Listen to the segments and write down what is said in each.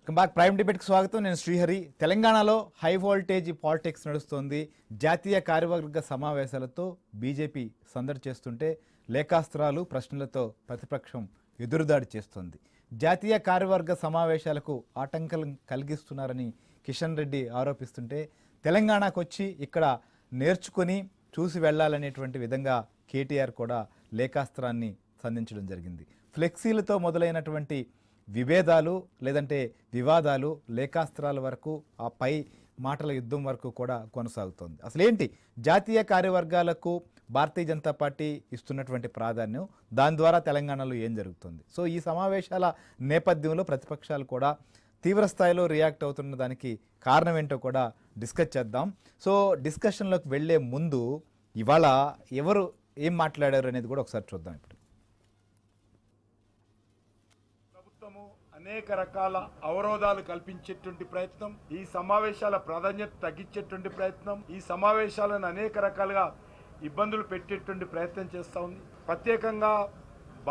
Back prime డిబేట్కి స్వాగతం. నేను శ్రీహరి. తెలంగాణలో హై వోల్టేజ్ పాలిటిక్స్ నడుస్తోంది. జాతీయ కార్యవర్గ సమావేశాలతో బీజేపీ సందడి చేస్తుంటే లేఖాస్త్రాలు ప్రశ్నలతో ప్రతిపక్షం ఎదురుదాడి చేస్తోంది. జాతీయ కార్యవర్గ సమావేశాలకు ఆటంకం కలిగిస్తున్నారని కిషన్ రెడ్డి ఆరోపిస్తుంటే తెలంగాణకు వచ్చి ఇక్కడ నేర్చుకొని చూసి వెళ్లాలనేటువంటి విధంగా కేటీఆర్ కూడా లేఖాస్త్రాన్ని సంధించడం జరిగింది. ఫ్లెక్సీలతో మొదలైనటువంటి విభేదాలు లేదంటే వివాదాలు లేఖాస్త్రాల వరకు ఆ పై మాటల యుద్ధం వరకు కూడా కొనసాగుతోంది. అసలేంటి జాతీయ కార్యవర్గాలకు భారతీయ జనతా పార్టీ ఇస్తున్నటువంటి ప్రాధాన్యం, దాని ద్వారా తెలంగాణలో ఏం జరుగుతుంది? సో ఈ సమావేశాల నేపథ్యంలో ప్రతిపక్షాలు కూడా తీవ్ర స్థాయిలో రియాక్ట్ అవుతున్న దానికి కారణం ఏంటో కూడా డిస్కస్ చేద్దాం. సో డిస్కషన్లోకి వెళ్లే ముందు ఇవాళ ఎవరు ఏం మాట్లాడారు అనేది కూడా ఒకసారి చూద్దాం. ఇప్పుడు అనేక రకాల అవరోధాలు కల్పించేటువంటి ప్రయత్నం, ఈ సమావేశాల ప్రాధాన్యత తగ్గించేటువంటి ప్రయత్నం, ఈ సమావేశాలను అనేక రకాలుగా ఇబ్బందులు పెట్టేటువంటి ప్రయత్నం చేస్తూ ఉంది. ప్రత్యేకంగా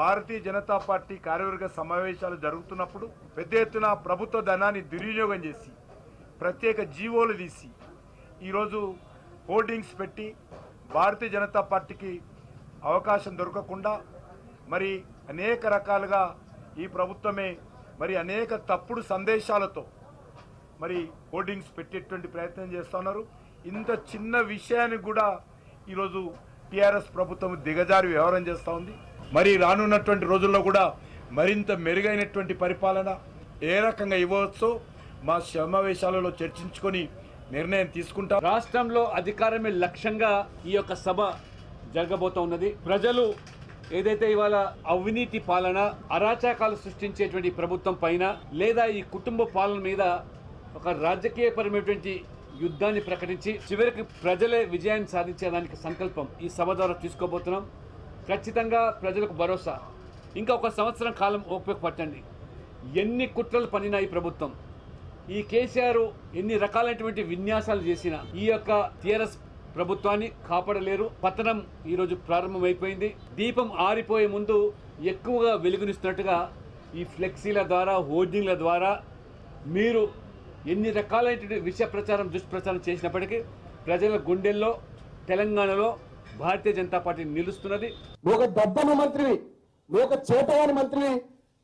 భారతీయ జనతా పార్టీ కార్యవర్గ సమావేశాలు జరుగుతున్నప్పుడు పెద్ద ఎత్తున ప్రభుత్వ ధనాన్ని దుర్వినియోగం చేసి ప్రత్యేక జీవోలు తీసి ఈరోజు హోర్డింగ్స్ పెట్టి భారతీయ జనతా పార్టీకి అవకాశం దొరకకుండా మరి అనేక రకాలుగా ఈ ప్రభుత్వమే మరి అనేక తప్పుడు సందేశాలతో మరి హోర్డింగ్స్ పెట్టేటువంటి ప్రయత్నం చేస్తూ ఉన్నారు. ఇంత చిన్న విషయానికి కూడా ఈరోజు టీఆర్ఎస్ ప్రభుత్వం దిగజారి వ్యవహారం చేస్తూ ఉంది. మరి రానున్నటువంటి రోజుల్లో కూడా మరింత మెరుగైనటువంటి పరిపాలన ఏ రకంగా ఇవ్వవచ్చో మా సమావేశాలలో చర్చించుకొని నిర్ణయం తీసుకుంటాం. రాష్ట్రంలో అధికారమే లక్ష్యంగా ఈ యొక్క సభ జరగబోతా ఉన్నది. ప్రజలు ఏదైతే ఇవాళ అవినీతి పాలన, అరాచకాలు సృష్టించేటువంటి ప్రభుత్వం పైన లేదా ఈ కుటుంబ పాలన మీద ఒక రాజకీయపరమైనటువంటి యుద్ధాన్ని ప్రకటించి చివరికి ప్రజలే విజయాన్ని సాధించేదానికి సంకల్పం ఈ సభ ద్వారా తీసుకోబోతున్నాం. ఖచ్చితంగా ప్రజలకు భరోసా. ఇంకా ఒక సంవత్సరం కాలం ఓపిక పట్టండి. ఎన్ని కుట్రలు పనినా ఈ ప్రభుత్వం, ఈ కేసీఆర్ ఎన్ని రకాలైనటువంటి విన్యాసాలు చేసినా ఈ యొక్క టీఆర్ఎస్ ప్రభుత్వాన్ని కాపాడలేరు. పతనం ఈరోజు ప్రారంభమైపోయింది. దీపం ఆరిపోయే ముందు ఎక్కువగా వెలుగునిస్తున్నట్టుగా ఈ ఫ్లెక్సీల ద్వారా, హోర్డింగ్ల ద్వారా మీరు ఎన్ని రకాలైన విష ప్రచారం, దుష్ప్రచారం చేసినప్పటికీ ప్రజల గుండెల్లో తెలంగాణలో భారతీయ జనతా పార్టీ నిలుస్తున్నది. నువ్వు ఒక దద్దమ్మ మంత్రివి, నువ్వు ఒక చేతగాని మంత్రివి,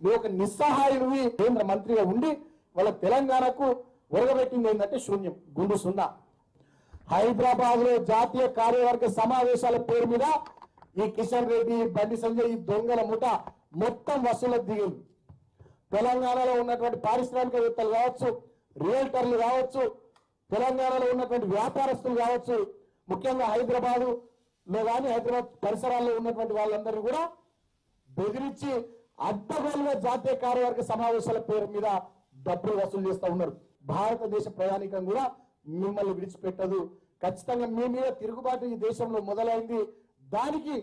నువ్వు ఒక నిస్సహాయుడివి. కేంద్ర మంత్రిగా ఉండి వాళ్ళ తెలంగాణకు ఒరగబెట్టింది ఏంటంటే శూన్యం, గుండు సున్నా. హైదరాబాద్ లో జాతీయ కార్యవర్గ సమావేశాల పేరు మీద ఈ కిషన్ రెడ్డి, బండి సంజయ్, ఈ దొంగల ముఠ మొత్తం వసూలకు దిగింది. తెలంగాణలో ఉన్నటువంటి పారిశ్రామికవేత్తలు కావచ్చు, రియల్టర్లు కావచ్చు, తెలంగాణలో ఉన్నటువంటి వ్యాపారస్తులు కావచ్చు, ముఖ్యంగా హైదరాబాద్ లో కానీ హైదరాబాద్ పరిసరాల్లో ఉన్నటువంటి వాళ్ళందరూ కూడా బెదిరించి అడ్డగోలుగా జాతీయ కార్యవర్గ సమావేశాల పేరు మీద డబ్బులు వసూలు చేస్తూ ఉన్నారు. భారతదేశ ప్రయాణికం కూడా మిమ్మల్ని విడిచిపెట్టదు. ఖచ్చితంగా మీ మీద తిరుగుబాటు ఈ దేశంలో మొదలైంది. దానికి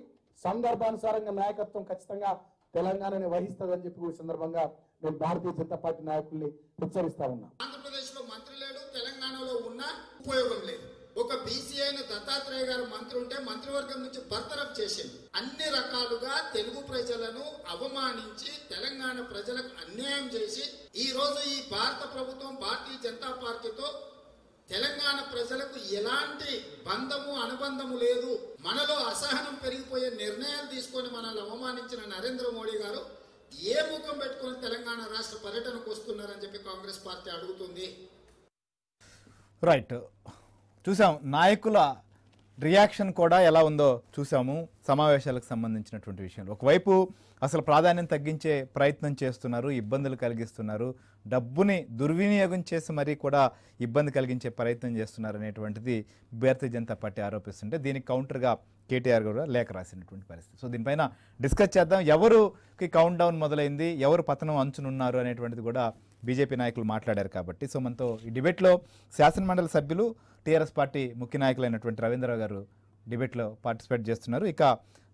సందర్భానుసారంగా నాయకత్వం ఖచ్చితంగా తెలంగాణని వహిస్తుందని చెప్పి ఈ సందర్భంగా నేను భారతీయ జనతా పార్టీ నాయకుల్ని హెచ్చరిస్తా ఉన్నా. ఆంధ్రప్రదేశ్ లో మంత్రి లేడు, తెలంగాణలో ఉన్న ఉపయోగం లేదు. ఒక బీసీ అయిన దత్తాత్రేయ గారు మంత్రి ఉంటే మంత్రివర్గం నుంచి బర్తరఫ్ చేసింది. అన్ని రకాలుగా తెలుగు ప్రజలను అవమానించి తెలంగాణ ప్రజలకు అన్యాయం చేసి ఈ రోజు ఈ భారత ప్రభుత్వం భారతీయ జనతా పార్టీతో తెలంగాణ ప్రజలకు ఎలాంటి బంధము అనుబంధము లేదు. మనలో అసహనం పెరిగిపోయే నిర్ణయాలు తీసుకొని మనల్ని అవమానించిన నరేంద్ర మోడీ గారు ఏ ముఖం పెట్టుకుని తెలంగాణ రాష్ట్ర పర్యటనకు వస్తున్నారని చెప్పి కాంగ్రెస్ పార్టీ అడుగుతుంది. రైట్, చూసాం నాయకుల రియాక్షన్ కూడా ఎలా ఉందో చూసాము. సమావేశాలకు సంబంధించినటువంటి విషయంలో ఒకవైపు అసలు ప్రాధాన్యం తగ్గించే ప్రయత్నం చేస్తున్నారు, ఇబ్బందులు కలిగిస్తున్నారు, డబ్బుని దుర్వినియోగం చేసి మరీ కూడా ఇబ్బంది కలిగించే ప్రయత్నం చేస్తున్నారు అనేటువంటిది భారతీయ జనతా పార్టీ ఆరోపిస్తుంటే దీనికి కౌంటర్గా కేటీఆర్ కూడా లేఖ రాసినటువంటి పరిస్థితి. సో దీనిపైన డిస్కస్ చేద్దాం. ఎవరికి కౌంట్ డౌన్ మొదలైంది, ఎవరు పతనం అంచునున్నారు అనేటువంటిది కూడా బీజేపీ నాయకులు మాట్లాడారు కాబట్టి. సో మనతో ఈ డిబేట్లో శాసనమండలి సభ్యులు టీఆర్ఎస్ పార్టీ ముఖ్య నాయకులైనటువంటి రవీంద్రరావు గారు డిబేట్లో పార్టిసిపేట్ చేస్తున్నారు. ఇక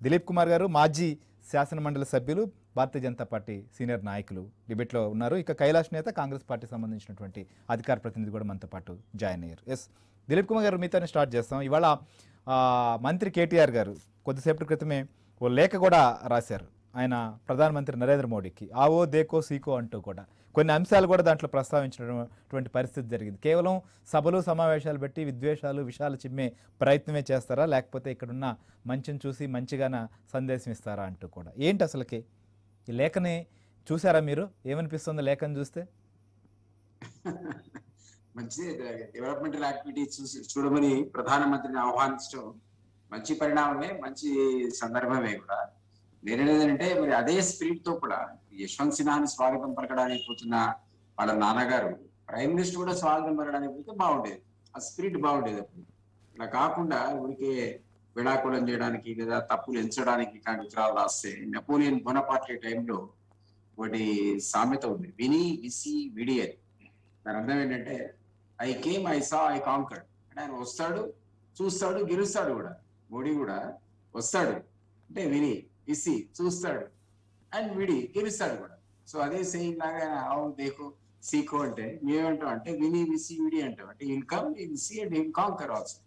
దిలీప్ కుమార్ గారు మాజీ శాసనమండలి సభ్యులు, భారతీయ జనతా పార్టీ సీనియర్ నాయకులు డిబేట్లో ఉన్నారు. ఇక కైలాష్ నేత కాంగ్రెస్ పార్టీ సంబంధించినటువంటి అధికార ప్రతినిధి కూడా మనతో పాటు జాయిన్ అయ్యారు. ఎస్ దిలీప్ కుమార్ గారు, మీతోనే స్టార్ట్ చేస్తాం. ఇవాళ మంత్రి కేటీఆర్ గారు కొద్దిసేపటి క్రితమే ఓ లేఖ కూడా రాశారు ఆయన ప్రధానమంత్రి నరేంద్ర మోడీకి. ఆవో దేకో సీకో అంటూ కూడా కొన్ని అంశాలు కూడా దాంట్లో ప్రస్తావించినటువంటి పరిస్థితి జరిగింది. కేవలం సభలు సమావేశాలు పెట్టి విద్వేషాలు విషయాలు చిమ్మే ప్రయత్నమే చేస్తారా, లేకపోతే ఇక్కడున్న మంచిని చూసి మంచిగాన సందేశం ఇస్తారా అంటూ కూడా. ఏంటి అసలుకి ఈ లేఖని చూసారా మీరు? ఏమనిపిస్తుందో లేఖను చూస్తే? మంచి డెవలప్మెంటల్ యాక్టివిటీస్ చూడమని ప్రధానమంత్రిని ఆహ్వానించడం మంచి పరిణామమే, మంచి సందర్భమే కూడా. నేనేదంటే మరి అదే స్పిరిట్ తో కూడా యశ్వంత్ సిన్హాని స్వాగతం పలకడానికి పోతున్న వాళ్ళ నాన్నగారు ప్రైమ్ మినిస్టర్ కూడా స్వాగతం పలకడానికి పోతే బాగుండేది, ఆ స్పిరిట్ బాగుండేది. అప్పుడు ఇలా కాకుండా ఊరికే విడాకులం చేయడానికి లేదా తప్పులు ఎంచడానికి ఇట్లాంటి ఉత్తరాలు రాస్తే, నెపోలియన్ బొనపార్టే టైంలో ఒకటి సామెత ఉంది, విని విసి విడి అని. దాని అర్థం ఏంటంటే I came I saw I conquered అంటే ఆయన వస్తాడు, చూస్తాడు, గెలుస్తాడు కూడా. మోడీ కూడా వస్తాడు అంటే విని విసి చూస్తాడు అండ్ విడి గెలుస్తాడు కూడా. సో అదే సేయింగ్ లాగా ఆయన ఆవు దేకో సీకో అంటే మేమేమంటాం అంటే విని విసి విడి అంటాం. అంటే will come will see and will conquer also.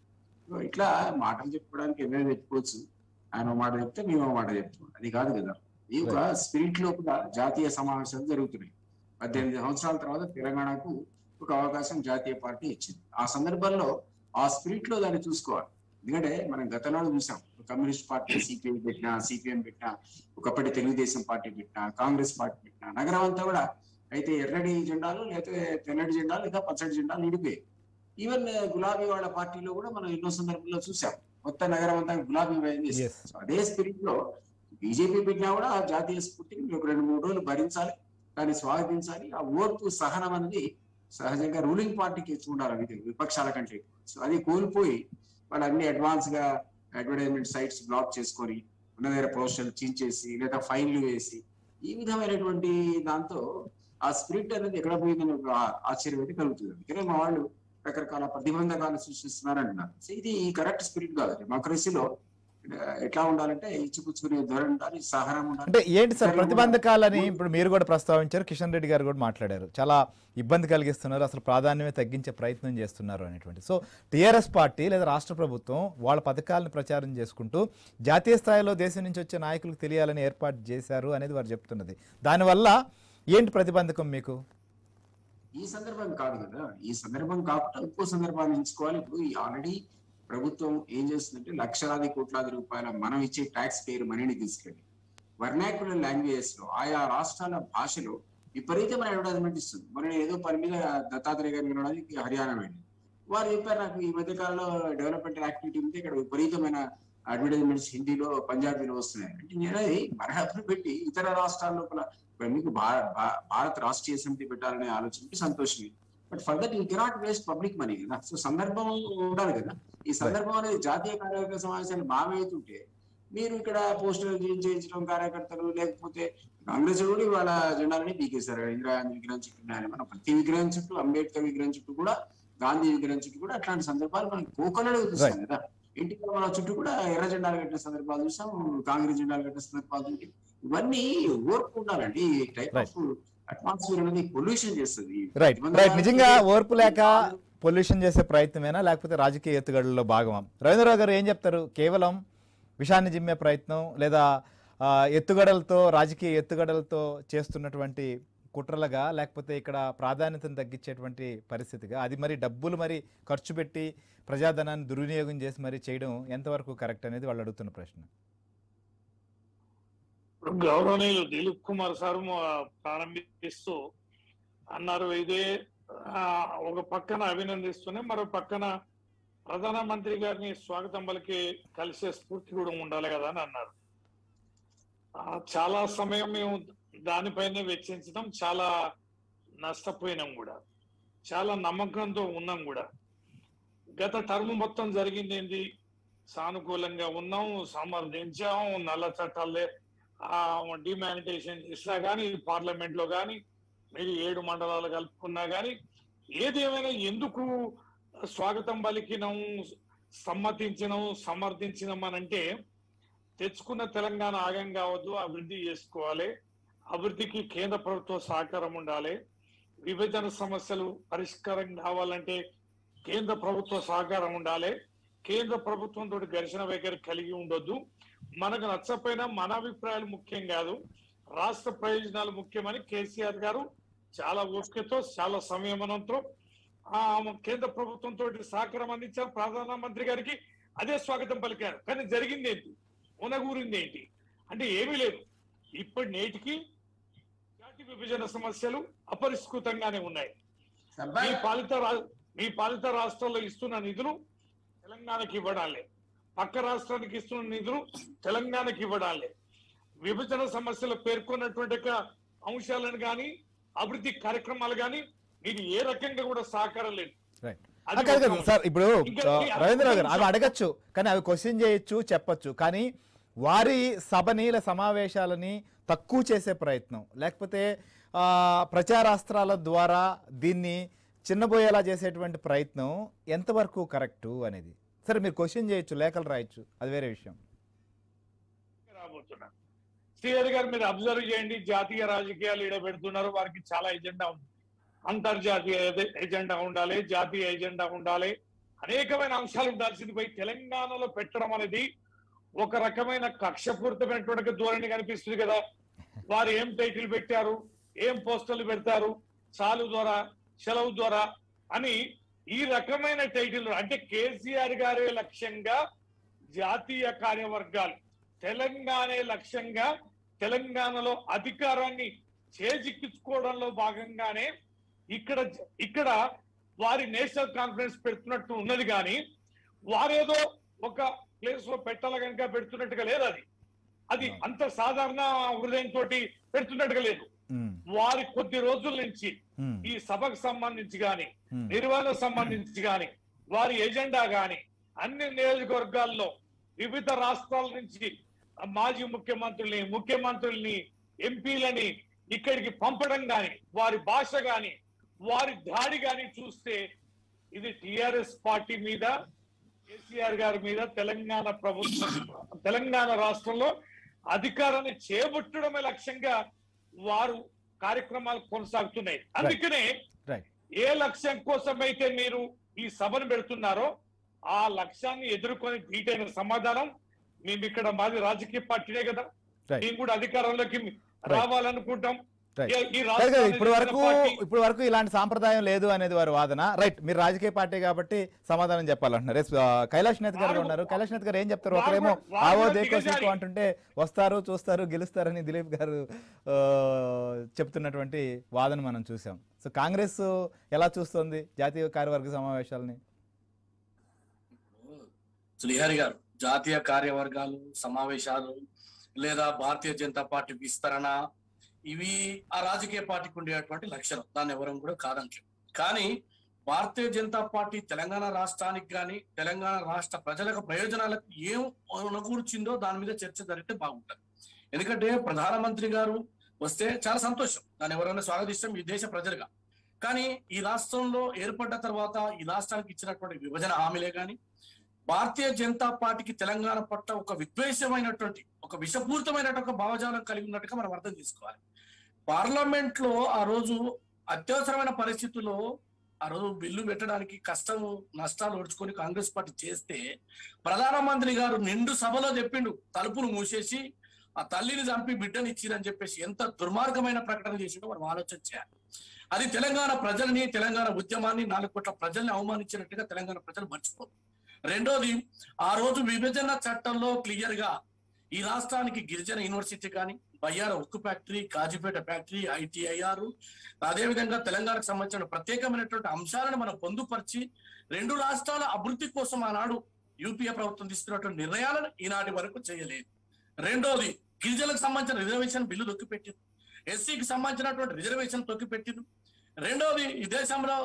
ఇట్లా మాటలు చెప్పుకోవడానికి ఏమైనా చెప్పుకోవచ్చు. ఆయన మాట చెప్తే మేము మాట చెప్తాం, అది కాదు కదా. ఈ ఒక స్పిరిట్ లో కూడా జాతీయ సమావేశాలు జరుగుతున్నాయి. 18 సంవత్సరాల తర్వాత తెలంగాణకు ఒక అవకాశం జాతీయ పార్టీ ఇచ్చింది. ఆ సందర్భంలో ఆ స్పిరిట్ లో దాన్ని చూసుకోవాలి. ఎందుకంటే మనం గతంలో చూసాం, కమ్యూనిస్ట్ పార్టీ సిపిఐ పెట్టినా, సిపిఎం పెట్టినా, ఒకప్పటి తెలుగుదేశం పార్టీ పెట్టినా, కాంగ్రెస్ పార్టీ పెట్టినా, నగరం అంతా కూడా అయితే ఎర్రటి జెండాలు లేకపోతే తెల్లటి జెండాలు లేదా పచ్చడి జెండాలు నిడిపోయాయి. ఈవెన్ గులాబీ వాళ్ళ పార్టీలో కూడా మనం ఎన్నో సందర్భంలో చూసాం, మొత్తం నగరం అంతా గులాబీ చేస్తారు. సో అదే స్పిరిట్ లో బీజేపీ పెట్టినా కూడా ఆ జాతీయ స్ఫూర్తిని ఒక 2-3 రోజులు భరించాలి, దాన్ని స్వాగతించాలి. ఆ ఓర్పు సహనం అనేది సహజంగా రూలింగ్ పార్టీకి ఉండాలి, విపక్షాల కంటే. సో అది కోల్పోయి వాళ్ళు అన్ని అడ్వాన్స్ గా అడ్వర్టైజ్మెంట్ సైట్స్ బ్లాక్ చేసుకొని ఉన్న దగ్గర పోస్టర్లు చించేసి లేదా ఫైన్లు వేసి ఈ విధమైనటువంటి దాంతో ఆ స్పిరిట్ అనేది ఎక్కడ పోయిందని ఒక ఆశ్చర్యం అయితే కలుగుతుంది. అందుకనే మా వాళ్ళు రకరకాల ప్రతిబంధకాలు సృష్టిస్తున్నారంటున్నారు. సో ఇది కరెక్ట్ స్పిరిట్ కాదు. డెమోక్రసీలో ఎట్లా ఉండాలంటే ఇచ్చిపుచ్చుకునే ధోరణి ఉండాలి, సహనం ఉండాలి. అంటే ఏంటి సార్ ప్రతిబంధకాలని ఇప్పుడు మీరు కూడా ప్రస్తావించారు, కిషన్ రెడ్డి గారు కూడా మాట్లాడారు, చాలా ఇబ్బంది కలిగిస్తున్నారు, అసలు ప్రాధాన్యమే తగ్గించే ప్రయత్నం చేస్తున్నారు అనేటువంటి. సో టీఆర్ఎస్ పార్టీ లేదా రాష్ట్ర ప్రభుత్వం వాళ్ళ పథకాలను ప్రచారం చేసుకుంటూ జాతీయ స్థాయిలో దేశం నుంచి వచ్చే నాయకులకు తెలియాలని ఏర్పాటు చేశారు అనేది వారు చెప్తున్నది. దానివల్ల ఏంటి ప్రతిబంధకం మీకు? ఈ సందర్భం కాదు కదా, ఈ సందర్భం కాకుండా ఇంకో సందర్భాన్ని ఎంచుకోవాలి. ఇప్పుడు ఆల్రెడీ ప్రభుత్వం ఏం చేస్తుందంటే లక్షలాది కోట్లాది రూపాయల మనం ఇచ్చే ట్యాక్స్ పేరు మనీని తీసుకెళ్ళి వర్నాక్యులర్ లాంగ్వేజెస్ లో ఆయా రాష్ట్రాల భాషలో విపరీతమైన అడ్వర్టైజ్మెంట్ ఇస్తుంది. మనం ఏదో పని మీద దత్తాత్రేయ గారిని వినడానికి హర్యానా వెళ్ళి వారు చెప్పారు, నాకు ఈ మధ్య కాలంలో డెవలప్మెంట్ యాక్టివిటీ ఉంటే ఇక్కడ విపరీతమైన అడ్వర్టైజ్మెంట్స్ హిందీలో పంజాబీలో వస్తున్నాయి. అంటే నేను మన డబ్బులు పెట్టి ఇతర రాష్ట్రాల లోపల మీకు భారత రాష్ట్రీయ సమితి పెట్టాలనే ఆలోచనకి సంతోషమే. But for that you cannot waste public money కదా. సో సందర్భం ఉండాలి కదా. ఈ సందర్భం అనేది జాతీయ కార్యవర్గ సమావేశాలు బాగవుతుంటే మీరు ఇక్కడ పోస్టర్లు చేయించడం కార్యకర్తలు, లేకపోతే కాంగ్రెస్ కూడా ఇవాళ జెండాలని పీకేశారు. ఇందిరాగాంధీ విగ్రహం చుట్టూ మనం ప్రతి విగ్రహం చుట్టూ, అంబేద్కర్ విగ్రహం చుట్టూ కూడా, గాంధీ విగ్రహం చుట్టూ కూడా అట్లాంటి సందర్భాలు మనం కోకొల్లలు చూస్తాం కదా. ఇంటికి మన చుట్టూ కూడా ఎర్ర జెండాలు కట్టిన సందర్భాలు చూసాం, కాంగ్రెస్ జెండాలు కట్టిన సందర్భాలు చూసి ఇవన్నీ ఓర్పు ఉండాలండి. ఈ టైప్ ఆఫ్ అట్మాస్ఫియర్ అనేది పొల్యూషన్ చేస్తుంది. రైట్ నిజంగా ఓర్పు లేక పొల్యూషన్ చేసే ప్రయత్నమేనా, లేకపోతే రాజకీయ ఎత్తుగడల్లో భాగమా? రవీంద్రరావు గారు ఏం చెప్తారు? కేవలం విషాన్ని జిమ్మే ప్రయత్నం లేదా ఎత్తుగడలతో, రాజకీయ ఎత్తుగడలతో చేస్తున్నటువంటి కుట్రలుగా, లేకపోతే ఇక్కడ ప్రాధాన్యతను తగ్గించేటువంటి పరిస్థితిగా, అది మరి డబ్బులు మరి ఖర్చు పెట్టి ప్రజాధనాన్ని దుర్వినియోగం చేసి మరి చేయడం ఎంతవరకు కరెక్ట్ అనేది వాళ్ళు అడుగుతున్న ప్రశ్న. గౌరవనీయులు దిలీప్ కుమార్ సార్ ప్రారంభిస్తూ అన్నారు, ఇదే ఒక పక్కన అభినందిస్తూనే మరో పక్కన ప్రధానమంత్రి గారిని స్వాగతం పలికి కలిసే స్ఫూర్తి కూడా ఉండాలి కదా అని అన్నారు. చాలా సమయం మేము దానిపైనే వెచ్చించడం, చాలా నష్టపోయినాం కూడా, చాలా నమ్మకంతో ఉన్నాం కూడా. గత టర్మ్ మొత్తం జరిగింది ఏంటి? సానుకూలంగా ఉన్నాం, సమర్థించాం, నల్ల చట్టాలే డిమానిటేషన్ చేసినా కానీ, పార్లమెంట్ లో కానీ, మీరు 7 మండలాలు కలుపుకున్నా కానీ, ఏదేమైనా ఎందుకు స్వాగతం పలికినాం, సమ్మతించినాం, సమర్థించినాం అని అంటే, తెచ్చుకున్న తెలంగాణ ఆగం కావద్దు, అభివృద్ధి చేసుకోవాలి, అభివృద్ధికి కేంద్ర ప్రభుత్వ సహకారం ఉండాలి, విభజన సమస్యలు పరిష్కారం కావాలంటే కేంద్ర ప్రభుత్వ సహకారం ఉండాలి, కేంద్ర ప్రభుత్వంతో ఘర్షణ వైఖరి కలిగి ఉండొద్దు, మనకు నచ్చపోయినా మన అభిప్రాయాలు ముఖ్యం కాదు, రాష్ట్ర ప్రయోజనాలు ముఖ్యమని కేసీఆర్ గారు చాలా ఓపికతో చాలా సంయమనంతో ఆ కేంద్ర ప్రభుత్వంతో సహకారం అందించారు. ప్రధానమంత్రి గారికి అదే స్వాగతం పలికారు. కానీ జరిగింది ఏంటి, ఉనగూరింది ఏంటి అంటే ఏమీ లేదు. ఇప్పటి నేటికి జాతి విభజన సమస్యలు అపరిష్కృతంగానే ఉన్నాయి. మీ పాలిత రాష్ట్రాల్లో ఇస్తున్న నిధులు తెలంగాణకి ఇవ్వడాలే, పక్క రాష్ట్రానికి ఇస్తున్న నిధులు తెలంగాణకి ఇవ్వడాలే, విభజన సమస్యలు పేర్కొన్నటువంటి అంశాలను కానీ అభివృద్ధి కార్యక్రమాలు కానీ మీరు ఏ రకంగా కూడా సహకారం లేదు. సార్ ఇప్పుడు రవీంద్రరావు గారు అవి అడగచ్చు, కానీ అవి క్వశ్చన్ చేయొచ్చు, చెప్పచ్చు. కానీ వారి సభని సమావేశాలని తక్కువ చేసే ప్రయత్నం, లేకపోతే ప్రచారాస్త్రాల ద్వారా దీన్ని చిన్నబోయేలా చేసేటువంటి ప్రయత్నం ఎంతవరకు కరెక్టు అనేది సరే మీరు క్వశ్చన్ చేయొచ్చు, లేఖలు రాయొచ్చు, అది వేరే విషయం. రాబోతున్నా శ్రీహరి గారు మీరు అబ్జర్వ్ చేయండి. జాతీయ రాజకీయాలు ఈడ పెడుతున్నారు, వారికి చాలా ఎజెండా ఉంది. అంతర్జాతీయ ఎజెండా ఉండాలి, జాతీయ ఎజెండా ఉండాలి, అనేకమైన అంశాలు ఉండాల్సింది పోయి తెలంగాణలో పెట్టడం అనేది ఒక రకమైన కక్షపూరితమైనటువంటి ధోరణి కనిపిస్తుంది కదా. వారు ఏం టైటిల్ పెట్టారు, ఏం పోస్టర్లు పెడతారు, చాలు ద్వారా సెలవు ద్వారా అని ఈ రకమైన టైటిల్ అంటే కేసీఆర్ గారే లక్ష్యంగా జాతీయ కార్యవర్గాలు, తెలంగాణే లక్ష్యంగా తెలంగాణలో అధికారాన్ని చేజిక్కించుకోవడంలో భాగంగానే ఇక్కడ వారి నేషనల్ కాన్ఫరెన్స్ పెడుతున్నట్టు ఉన్నది. కానీ వారేదో ఒక ప్లేస్ లో పెట్టాల కనుక పెడుతున్నట్టుగా లేదు. అది అంత సాధారణ హృదయంతో పెడుతున్నట్టుగా లేదు. వారి కొద్ది రోజుల నుంచి ఈ సభకు సంబంధించి గాని నిర్వహణకు సంబంధించి గాని వారి ఎజెండా గాని అన్ని నియోజకవర్గాల్లో వివిధ రాష్ట్రాల నుంచి మాజీ ముఖ్యమంత్రుల్ని ఎంపీలని ఇక్కడికి పంపడం గాని వారి భాష గాని వారి దాడి గాని చూస్తే ఇది టిఆర్ఎస్ పార్టీ మీద, కేసీఆర్ గారి మీద, తెలంగాణ ప్రభుత్వం తెలంగాణ రాష్ట్రంలో అధికారాన్ని చేపట్టడమే లక్ష్యంగా వారు కార్యక్రమాలు కొనసాగుతున్నాయి. అందుకనే ఏ లక్ష్యం కోసమైతే మీరు ఈ సభను పెడుతున్నారో ఆ లక్ష్యాన్ని ఎదుర్కొని ధీటైన సమాధానం మేము ఇక్కడ మాది రాజకీయ పార్టీనే కదా, మేము కూడా అధికారంలోకి రావాలనుకుంటాం. ఇప్పుడు వరకు ఇలాంటి సాంప్రదాయం లేదు అనేది వారి వాదన. రైట్, మీరు రాజకీయ పార్టీ కాబట్టి సమాధానం చెప్పాలంటున్నారు. కైలాష్ నేత్ గారు ఉన్నారు. కైలాష్ నేత్ గారు ఏం చెప్తారు? ఒకరేమో ఆవో దేకో సీకో అంటుంటే వస్తారు, చూస్తారు, గెలుస్తారని దిలీప్ గారు చెప్తున్నటువంటి వాదన మనం చూసాం. సో కాంగ్రెస్ ఎలా చూస్తుంది జాతీయ కార్యవర్గ సమావేశాలని? శ్రీహరి గారు, జాతీయ కార్యవర్గాలు సమావేశాలు లేదా భారతీయ జనతా పార్టీ విస్తరణ ఇవి ఆ రాజకీయ పార్టీకి ఉండేటువంటి లక్షణం, దాన్ని ఎవరం కూడా కాదంటారు. కానీ భారతీయ జనతా పార్టీ తెలంగాణ రాష్ట్రానికి కానీ తెలంగాణ రాష్ట్ర ప్రజలకు ప్రయోజనాలకు ఏం అనుకూర్చిందో దాని మీద చర్చ జరిగితే బాగుంటుంది. ఎందుకంటే ప్రధానమంత్రి గారు వస్తే చాలా సంతోషం, దాన్ని ఎవరైనా స్వాగతిస్తాం ఈ దేశ ప్రజలుగా. కానీ ఈ రాష్ట్రంలో ఏర్పడ్డ తర్వాత ఈ రాష్ట్రానికి ఇచ్చినటువంటి విభజన హామీలే కానీ భారతీయ జనతా పార్టీకి తెలంగాణ పట్ల ఒక విద్వేషమైనటువంటి ఒక విషపూరితమైనటువంటి భావజాలం కలిగి ఉన్నట్టుగా మనం అర్థం చేసుకోవాలి. పార్లమెంట్ లో ఆ రోజు అత్యవసరమైన పరిస్థితుల్లో ఆ రోజు బిల్లు పెట్టడానికి కష్టము నష్టాలు ఓడ్చుకొని కాంగ్రెస్ పార్టీ చేస్తే ప్రధానమంత్రి గారు నిండు సభలో చెప్పిండు, తలుపులు మూసేసి ఆ తల్లిని చంపి బిడ్డని ఇచ్చిరని చెప్పేసి ఎంత దుర్మార్గమైన ప్రకటన చేసిండో మనం ఆలోచన చేయాలి. అది తెలంగాణ ప్రజల్ని, తెలంగాణ ఉద్యమాన్ని, 4 కోట్ల ప్రజల్ని అవమానించినట్టుగా తెలంగాణ ప్రజలు మర్చిపోరు. రెండోది, ఆ రోజు విభజన చట్టంలో క్లియర్ గా ఈ రాష్ట్రానికి గిరిజన యూనివర్సిటీ కానీ, బయ్యార ఉక్కు ఫ్యాక్టరీ, కాజీపేట ఫ్యాక్టరీ, ITIR, అదేవిధంగా తెలంగాణకు సంబంధించిన ప్రత్యేకమైనటువంటి అంశాలను మనం పొందుపరిచి 2 రాష్ట్రాల అభివృద్ధి కోసం ఆనాడు యూపీఏ ప్రభుత్వం తీసుకున్నటువంటి నిర్ణయాలను ఈనాటి వరకు చేయలేదు. రెండోది, గిరిజనులకు సంబంధించిన రిజర్వేషన్ బిల్లు తొక్కిపెట్టింది, ఎస్సీకి సంబంధించినటువంటి రిజర్వేషన్ తొక్కిపెట్టింది. రెండోది, ఈ దేశంలో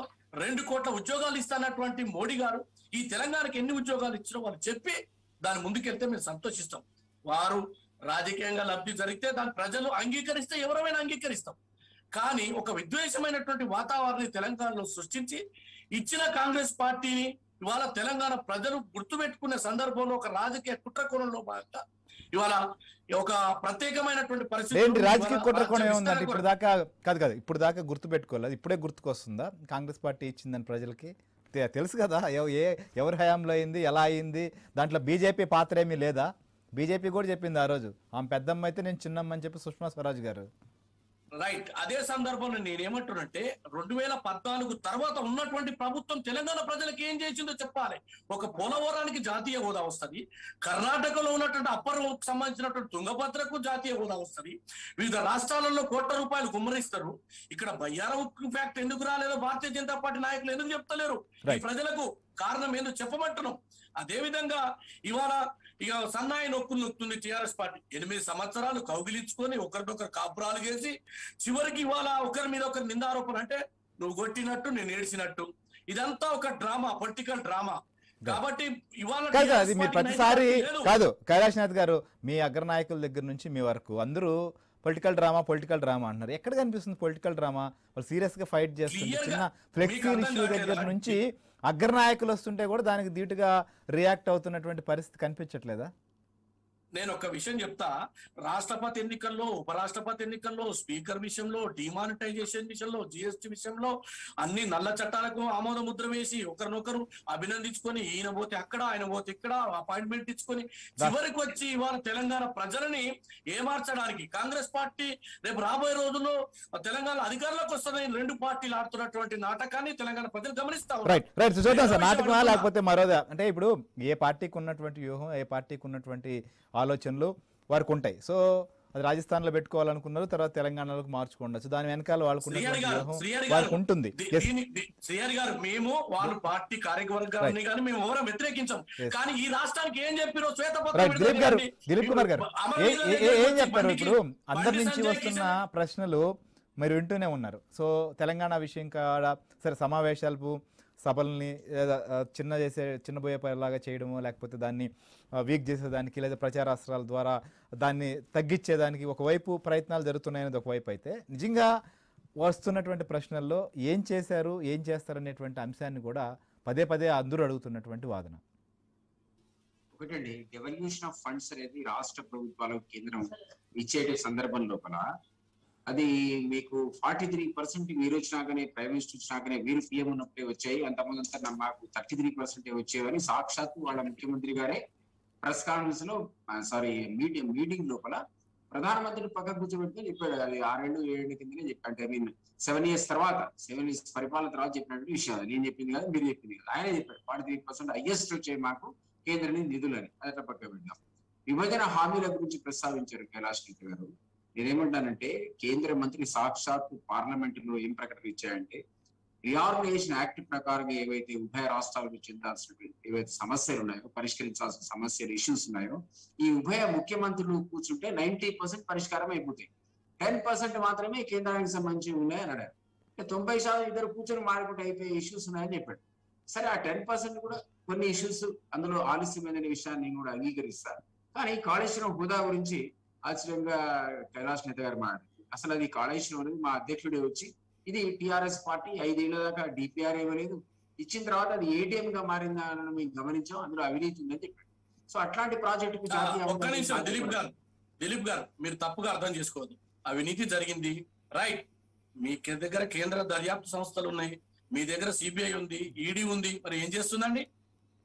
2 కోట్ల ఉద్యోగాలు ఇస్తున్నటువంటి మోడీ గారు ఈ తెలంగాణకి ఎన్ని ఉద్యోగాలు ఇచ్చినో వాళ్ళు చెప్పి దాని ముందుకెళ్తే మేము సంతోషిస్తాం. వారు రాజకీయంగా లబ్ధి జరిగితే దాని ప్రజలు అంగీకరిస్తే ఎవరైనా అంగీకరిస్తాం. కానీ ఒక విద్వేషమైనటువంటి వాతావరణాన్ని తెలంగాణలో సృష్టించి ఇచ్చిన కాంగ్రెస్ పార్టీని ఇవాళ తెలంగాణ ప్రజలు గుర్తుపెట్టుకునే సందర్భంలో ఒక రాజకీయ కుట్రకోణంలో భాగంగా ఇవాళ ఒక ప్రత్యేకమైనటువంటి పరిస్థితి రాజకీయ కుట్రకోణం ఏముందంటే ఇప్పుడు దాకా గుర్తు పెట్టుకోలేదు, ఇప్పుడే గుర్తుకొస్తుందా కాంగ్రెస్ పార్టీ ఇచ్చిందని ప్రజలకి? తెలుసు కదా ఎవరి హయాంలో అయింది, ఎలా అయింది, దాంట్లో బీజేపీ పాత్ర ఏమీ లేదా? బీజేపీ కూడా చెప్పింది ఆ రోజు, ఆమె పెద్దమ్మ అయితే నేను చిన్నమ్మ అని చెప్పి సుష్మా స్వరాజ్ గారు. రైట్. అదే సందర్భంలో నేనేమంటున్నంటే 2014 తర్వాత ఉన్నటువంటి ప్రభుత్వం తెలంగాణ ప్రజలకు ఏం చేసిందో చెప్పాలి. ఒక పోలవరానికి జాతీయ హోదా వస్తుంది, కర్ణాటకలో ఉన్నటువంటి అప్పర్ సంబంధించినటువంటి తుంగభద్రకు జాతీయ హోదా వస్తుంది, వివిధ రాష్ట్రాలలో కోట్ల రూపాయలు గుమ్మరిస్తారు. ఇక్కడ బయ్యారం ఫ్యాక్ట్ ఎందుకు రాలేదో భారతీయ జనతా పార్టీ నాయకులు ఎందుకు చెప్తలేరు? ఈ ప్రజలకు కారణం ఏందో చెప్పమంటున్నాం. అదే విధంగా ఇవాళ ఇక సన్నాయి నొక్కుతుంది టీఆర్ఎస్ పార్టీ. 8 సంవత్సరాలు కౌగిలించుకొని ఒకరినొకరు కాపురాలు చేసి చివరికి ఇవాళ ఒకరి మీద ఒకరి నిందారోపణ. అంటే నువ్వు కొట్టినట్టు నేను ఏడ్చినట్టు, ఇదంతా ఒక డ్రామా, పొలిటికల్ డ్రామా. కాబట్టి ఇవాళ అది మీరు ప్రతిసారి కాదు కైలాష్నాథ్ గారు, మీ అగ్రనాయకుల దగ్గర నుంచి మీ వరకు అందరూ పొలిటికల్ డ్రామా అంటున్నారు. ఎక్కడ కనిపిస్తుంది పొలిటికల్ డ్రామా? వాళ్ళు సీరియస్ గా ఫైట్ చేస్తుంది. చిన్న ఫ్లెక్సీ ఇష్యూ దగ్గర నుంచి అగ్రనాయకులు వస్తుంటే కూడా దానికి ధీటుగా రియాక్ట్ అవుతున్నటువంటి పరిస్థితి కనిపించట్లేదా? నేను ఒక విషయం చెప్తా. రాష్ట్రపతి ఎన్నికల్లో, ఉపరాష్ట్రపతి ఎన్నికల్లో, స్పీకర్ విషయంలో, డిమానిటైజేషన్ విషయంలో, జిఎస్టీ విషయంలో అన్ని నల్ల చట్టాలకు ఆమోద ముద్ర వేసి ఒకరినొకరు అభినందించుకొని ఈయన పోతే అక్కడ ఆయన పోతే ఇక్కడ అపాయింట్మెంట్ ఇచ్చుకొని చివరికి వచ్చి ఇవాళ తెలంగాణ ప్రజలని ఏమార్చడానికి కాంగ్రెస్ పార్టీ రేపు రాబోయే రోజుల్లో తెలంగాణ అధికారంలోకి వస్తుందని 2 పార్టీలు ఆడుతున్నటువంటి నాటకాన్ని తెలంగాణ ప్రజలు గమనిస్తా ఉన్నారు. చూద్దాం సార్, నాటకమా లేకపోతే మరోదా? అంటే ఇప్పుడు ఏ పార్టీకి ఉన్నటువంటి వ్యూహం, ఏ పార్టీకి ఉన్నటువంటి ఆలోచనలు వారికి ఉంటాయి. సో అది రాజస్థాన్లో పెట్టుకోవాలనుకున్నారు, తర్వాత తెలంగాణలోకి మార్చుకోండొచ్చు. దాని వెనకాల వాళ్ళకు ఉంటుంది. శ్రీహరి గారు, మేము వాళ్ళు పార్టీ కార్యవర్గాన్ని కానీ మేము ఎవరో వ్యతిరేకించాం. కానీ ఈ రాష్ట్రానికి ఏం చెప్పారో దిలీప్ కుమార్ గారు ఏం చెప్పారు? ఇప్పుడు అందరి నుంచి వస్తున్న ప్రశ్నలు మీరు వింటూనే ఉన్నారు. సో తెలంగాణ విషయం కాడ సరే సమావేశాలకు సభల్ని చిన్నబోయేలాగా చేయడము, లేకపోతే దాన్ని వీక్ చేసేదానికి, లేదా ప్రచారాస్త్రాల ద్వారా దాన్ని తగ్గించేదానికి ఒకవైపు ప్రయత్నాలు జరుగుతున్నాయనేది ఒకవైపు అయితే, నిజంగా వస్తున్నటువంటి ప్రశ్నల్లో ఏం చేశారు, ఏం చేస్తారనేటువంటి అంశాన్ని కూడా పదే పదే అందరూ అడుగుతున్నటువంటి వాదన ఒకటండి. డెవల్యూషన్ ఆఫ్ ఫండ్స్ అనేది రాష్ట్ర ప్రభుత్వాలకు కేంద్రం ఇచ్చే సందర్భం లోపల అది మీకు 43% మీరు వచ్చినాకనే, ప్రైమ్ మినిస్టర్ వచ్చినాకనే, వీరు పిఎం ఉన్నప్పుడే వచ్చాయి, అంతమంది అంతా మాకు 33% వచ్చేవని సాక్షాత్తు వాళ్ళ ముఖ్యమంత్రి గారే ప్రెస్ కాన్ఫరెన్స్ లో మీటింగ్ లోపల ప్రధానమంత్రిని పక్కకు కూర్చోబెట్టి చెప్పాడు. అది 6-7 కిందనే చెప్పాడు. ఐ మీన్ 7 years తర్వాత, 7 years పరిపాలన తర్వాత చెప్పినట్టు విషయం. అది నేను చెప్పింది కాదు, మీరు చెప్పింది కదా. ఆయనే చెప్పాడు 43% హైయెస్ట్ వచ్చాయి మాకు కేంద్ర నిధులని. అట్లా పక్కకు పెట్టాం. విభజన హామీల గురించి ప్రస్తావించారు కైలాష్ రెడ్డి గారు. నేనేమంటానంటే, కేంద్ర మంత్రి సాక్షాత్ పార్లమెంట్ లో ఏం ప్రకటన ఇచ్చాయంటే, రీఆర్గనైజేషన్ యాక్ట్ ప్రకారంగా ఏవైతే ఉభయ రాష్ట్రాలకు చెందాల్సిన ఏవైతే సమస్యలు ఉన్నాయో, పరిష్కరించాల్సిన సమస్యలు, ఇష్యూస్ ఉన్నాయో, ఈ ఉభయ ముఖ్యమంత్రులు కూర్చుంటే 90% పరిష్కారం అయిపోతాయి. 10% మాత్రమే కేంద్రానికి సంబంధించి ఉన్నాయని అన్నారు. 90% ఇద్దరు కూర్చొని మాడుకుంటే అయిపోయే ఇష్యూస్ ఉన్నాయని చెప్పాడు. సరే, ఆ 10% కూడా కొన్ని ఇష్యూస్ అందులో ఆలస్యమైన విషయాన్ని కూడా అంగీకరిస్తారు. కానీ కాళేశ్వరం హోదా గురించి ఆశ్చర్యంగా కైలాష్ నేత గారు మాట్లాడారు. అసలు అది కాళేశ్వరం అనేది మా అధ్యక్షుడే వచ్చి, ఇది టిఆర్ఎస్ పార్టీ 5 ఏళ్ల దాకా డిపిఆర్ ఇవ్వలేదు, ఇచ్చిన తర్వాత అది ఏటీఎం గా మారిందని మేము గమనించాం, అందులో అవినీతి ఉందని చెప్పాడు. సో అట్లాంటి ప్రాజెక్టుకు దిలీప్ గారు మీరు తప్పుగా అర్థం చేసుకోవద్దు. అవినీతి జరిగింది, రైట్. మీ దగ్గర కేంద్ర దర్యాప్తు సంస్థలు ఉన్నాయి, మీ దగ్గర సిబిఐ ఉంది, ఈడీ ఉంది. మరి ఏం చేస్తుందండి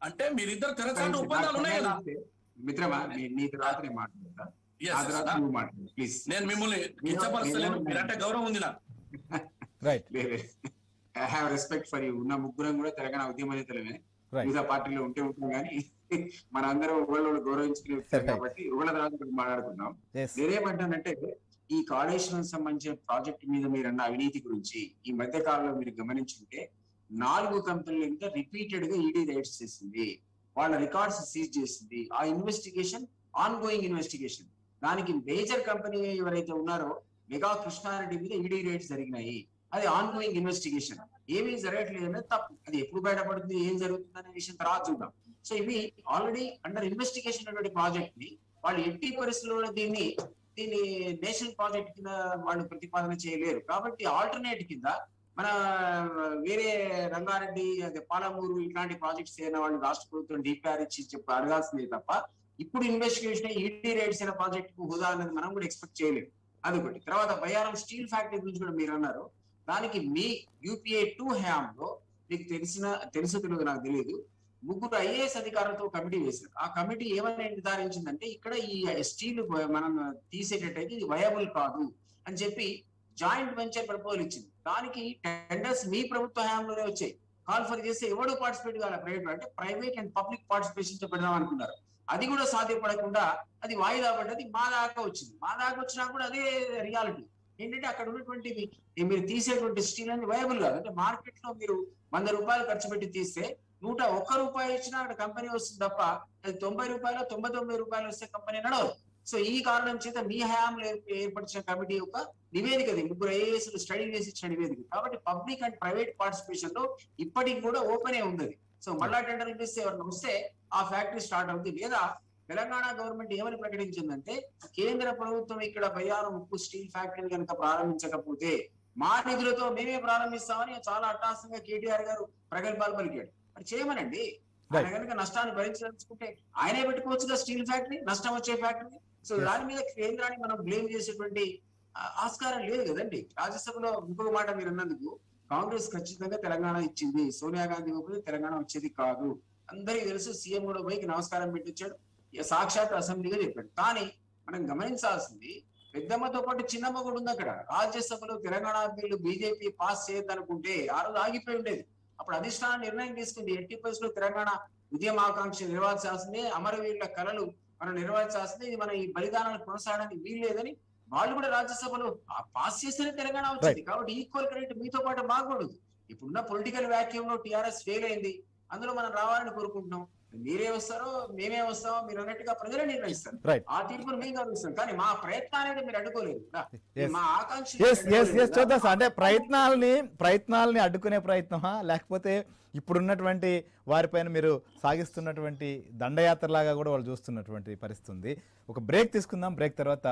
అంటే మీరిద్దరు తెరచాటు ఒప్పందాలు ఉన్నాయి కదా. మిత్రమా, నీ తర్వాత నేను మాట్లాడతా. నేను మిమ్మల్ని కించపరచలేను, మీరంటే గౌరవం ఉంది నాకు. I have respect for you. ఉన్న ముగ్గురం కూడా తెలంగాణ ఉద్యమ నేతలమే, వివిధ పార్టీలో ఉంటాం కానీ మనందరం ఒకళ్ళు గౌరవించుకునే కాబట్టి ఒకళ్ళ తర్వాత మాట్లాడుకుందాం. నేనేమంటానంటే, ఈ కాళేశ్వరం సంబంధించిన ప్రాజెక్ట్ మీద మీరు అన్న అవినీతి గురించి ఈ మధ్య కాలంలో మీరు గమనించుంటే 4 కంపెనీల మీద రిపీటెడ్ గా ఈడీ రైడ్స్ చేసింది, వాళ్ళ రికార్డ్స్ సీజ్ చేసింది. ఆ ఇన్వెస్టిగేషన్ ఆన్ గోయింగ్ ఇన్వెస్టిగేషన్. దానికి మేజర్ కంపెనీ ఎవరైతే ఉన్నారో మెగా కృష్ణారెడ్డి మీద ఈడీ రైడ్స్ జరిగినాయి. అది ఆన్ గోయింగ్ ఇన్వెస్టిగేషన్. ఏమీ జరగట్లేదు అనేది తప్పు. అది ఎప్పుడు బయటపడుతుంది, ఏం జరుగుతుంది అనే విషయం తర్వాత చూద్దాం. సో ఇవి ఆల్రెడీ అండర్ ఇన్వెస్టిగేషన్ అనే ప్రాజెక్ట్ ని వాళ్ళు ఎట్టి పరిస్థితుల్లో దీన్ని నేషనల్ ప్రాజెక్ట్ కింద వాళ్ళు ప్రతిపాదన చేయలేరు. కాబట్టి ఆల్టర్నేట్ కింద మన వేరే రంగారెడ్డి, అదే పాలమూరు ఇట్లాంటి ప్రాజెక్ట్స్ అయిన వాళ్ళు రాష్ట్ర ప్రభుత్వం డిపిఆర్ ఇచ్చి అడగాల్సిందే తప్ప ఇప్పుడు ఇన్వెస్టిగేషన్ ఈడీ రైడ్స్ అయిన ప్రాజెక్ట్ కు హోదా అనేది మనం కూడా ఎక్స్పెక్ట్ చేయలేము. అదొకటి. తర్వాత బయ్యారం స్టీల్ ఫ్యాక్టరీ గురించి కూడా మీరు అన్నారు. దానికి మీ యూపీఏ 2 హయాంలో మీకు తెలుసు తెలియదు నాకు తెలియదు, 3 ఐఏఎస్ అధికారులతో కమిటీ వేశారు. ఆ కమిటీ ఏమైనా నిర్ధారించిందంటే, ఇక్కడ ఈ స్టీల్ మనం తీసేటట్టయితే ఇది వయబుల్ కాదు అని చెప్పి జాయింట్ వెంచర్ ప్రపోజల్ ఇచ్చింది. దానికి టెండర్స్ మీ ప్రభుత్వ హయాంలోనే వచ్చాయి. కాల్ ఫర్ చేస్తే ఎవడో పార్టిసిపేట్ కావాలి ప్రైవేట్ అంటే ప్రైవేట్ అండ్ పబ్లిక్ పార్టిసిపేషన్ తో పెడదాం అనుకున్నారు. అది కూడా సాధ్యపడకుండా అది వాయిదా పడ్డది. మా దాకా వచ్చింది. మా దాకా వచ్చినా కూడా అదే రియాలిటీ ఏంటంటే అక్కడ ఉన్నటువంటి మీరు తీసేటువంటి స్టీల్ అనేది వైబుల్ కాదు. అంటే మార్కెట్ లో మీరు 100 రూపాయలు ఖర్చు పెట్టి తీస్తే 101 రూపాయి ఇచ్చినా అక్కడ కంపెనీ వస్తుంది తప్ప అది 90 రూపాయలు 99 రూపాయలు వస్తే కంపెనీ నడవదు. సో ఈ కారణం చేత మీ హయాంలో ఏర్పరిచిన కమిటీ యొక్క నివేదిక, 3 ఐఏఎస్లు స్టడీ చేసి ఇచ్చిన నివేదిక. కాబట్టి పబ్లిక్ అండ్ ప్రైవేట్ పార్టిసిపేషన్ లో ఇప్పటికి కూడా ఓపెనే ఉంది. సో మళ్ళా టెండర్లు పిలిస్తే ఎవరైనా వస్తే ఆ ఫ్యాక్టరీ స్టార్ట్ అవుతుంది. లేదా తెలంగాణ గవర్నమెంట్ ఏమని ప్రకటించిందంటే కేంద్ర ప్రభుత్వం ఇక్కడ బయ్యారం ఉక్కు స్టీల్ ఫ్యాక్టరీని కనుక ప్రారంభించకపోతే మా నిధులతో మేమే ప్రారంభిస్తామని చాలా అట్టాసంగా కేటీఆర్ గారు ప్రగల్భాలు పలికాడు. మరి చేయమనండి. ఆయన కనుక నష్టాన్ని భరించదలుచుకుంటే ఆయనే పెట్టుకోవచ్చుగా స్టీల్ ఫ్యాక్టరీ, నష్టం వచ్చే ఫ్యాక్టరీ. సో దాని మీద కేంద్రాన్ని మనం బ్లేమ్ చేసేటువంటి ఆస్కారం లేదు కదండి. రాజ్యసభలో ఇంకొక మాట మీరు అన్నందుకు, కాంగ్రెస్ ఖచ్చితంగా తెలంగాణ ఇచ్చింది, సోనియా గాంధీ ఇవ్వకపోతే తెలంగాణ వచ్చేది కాదు. అందరికీ తెలుసు. సీఎం కూడా పోయి నమస్కారం పెట్టించాడు, సాక్షాత్ అసెంబ్లీగా చెప్పాడు. కానీ మనం గమనించాల్సింది పెద్దమ్మతో పాటు చిన్నమ్మ కూడా ఉంది అక్కడ. రాజ్యసభలో తెలంగాణ బిల్లు బీజేపీ పాస్ చేయొద్దనుకుంటే ఆ రోజు ఆగిపోయి ఉండేది. అప్పుడు అధిష్టానం నిర్ణయం తీసుకుంది, 80% తెలంగాణ ఉద్యమాకాంక్ష నిర్వహించాల్సిందే, అమరవీరుల కళలు మనం నిర్వహించాల్సిందే, ఇది మన ఈ బలిదానాలు కొనసాగడానికి వీల్లేదని వాళ్ళు కూడా రాజ్యసభలో పాస్ చేస్తేనే తెలంగాణ వచ్చింది. కాబట్టి ఈక్వల్ క్రెడిట్ మీతో పాటు మాకూడదు. ఇప్పుడున్న పొలిటికల్ వ్యాక్యూమ్ లో టీఆర్ఎస్ ఫెయిల్ అయింది, అందులో మనం రావాలని కోరుకుంటున్నాం. మీరే వస్తారో మేమే వస్తామో మీరు అన్నట్టుగా ప్రజలే నిర్ణయిస్తారు. ఆ తీర్పును మేము గౌరవిస్తాం. కానీ మా ప్రయత్నాన్ని మీరు అడ్డుకోలేదు. మా ఆకాంక్ష చూద్దాం సార్. అంటే ప్రయత్నాలని అడ్డుకునే ప్రయత్నమా, లేకపోతే ఇప్పుడున్నటువంటి వారిపైన మీరు సాగిస్తున్నటువంటి దండయాత్రలాగా కూడా వాళ్ళు చూస్తున్నటువంటి పరిస్థితి ఉంది. ఒక బ్రేక్ తీసుకుందాం. బ్రేక్ తర్వాత